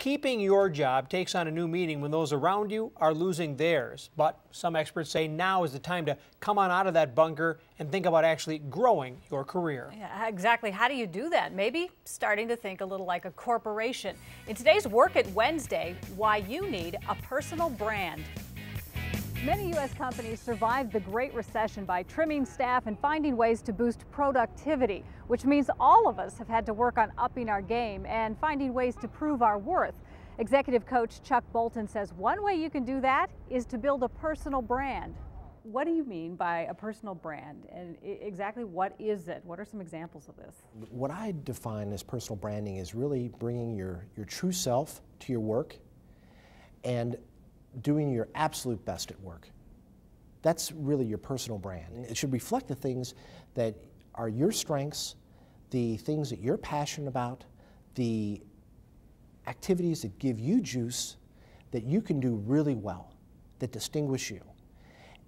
Keeping your job takes on a new meaning when those around you are losing theirs. But some experts say now is the time to come on out of that bunker and think about actually growing your career. Yeah, exactly. How do you do that? Maybe starting to think a little like a corporation. In today's Work It Wednesday, why you need a personal brand. Many U.S. companies survived the Great Recession by trimming staff and finding ways to boost productivity, which means all of us have had to work on upping our game and finding ways to prove our worth. Executive coach Chuck Bolton says one way you can do that is to build a personal brand. What do you mean by a personal brand, and exactly what is it? What are some examples of this? What I define as personal branding is really bringing your true self to your work and doing your absolute best at work. That's really your personal brand. It should reflect the things that are your strengths, the things that you're passionate about, the activities that give you juice, that you can do really well, that distinguish you.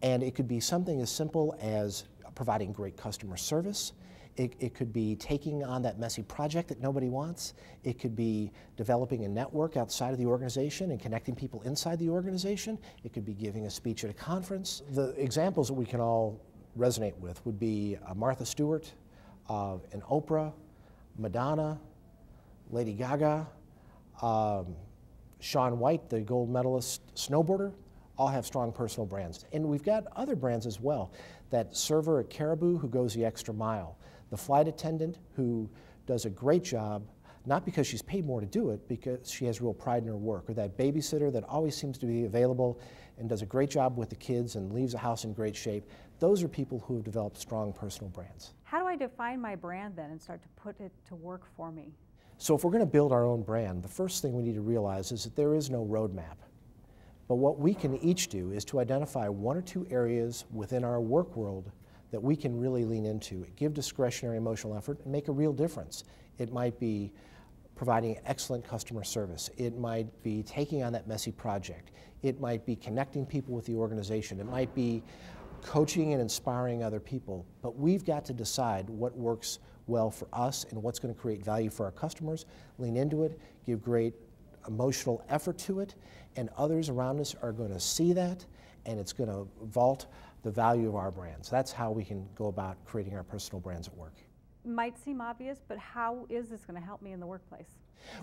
And it could be something as simple as providing great customer service. It could be taking on that messy project that nobody wants. It could be developing a network outside of the organization and connecting people inside the organization. It could be giving a speech at a conference. The examples that we can all resonate with would be Martha Stewart, and Oprah, Madonna, Lady Gaga, Shaun White, the gold medalist snowboarder, all have strong personal brands. And we've got other brands as well. That server at Caribou who goes the extra mile. The flight attendant who does a great job, not because she's paid more to do it, because she has real pride in her work. Or that babysitter that always seems to be available and does a great job with the kids and leaves the house in great shape. Those are people who have developed strong personal brands. How do I define my brand then and start to put it to work for me? So if we're going to build our own brand, the first thing we need to realize is that there is no roadmap. But what we can each do is to identify one or two areas within our work world that we can really lean into, give discretionary emotional effort, and make a real difference. It might be providing excellent customer service. It might be taking on that messy project. It might be connecting people with the organization. It might be coaching and inspiring other people. But we've got to decide what works well for us and what's going to create value for our customers, lean into it, give great emotional effort to it, and others around us are going to see that, and it's going to vault the value of our brands. That's how we can go about creating our personal brands at work. Might seem obvious, but how is this going to help me in the workplace?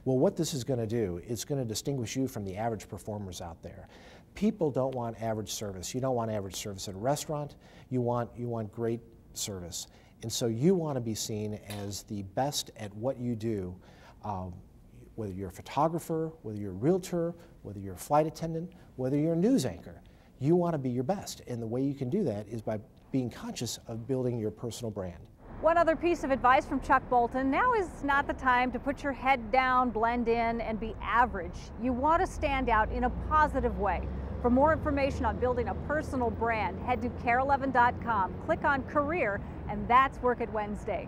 Well, what this is going to do, it's going to distinguish you from the average performers out there. People don't want average service. You don't want average service at a restaurant. You want great service. And so you want to be seen as the best at what you do, whether you're a photographer, whether you're a realtor, whether you're a flight attendant, whether you're a news anchor. You want to be your best, and the way you can do that is by being conscious of building your personal brand. One other piece of advice from Chuck Bolton: now is not the time to put your head down, blend in, and be average. You want to stand out in a positive way. For more information on building a personal brand, head to care11.com, click on Career, and that's Work It Wednesday.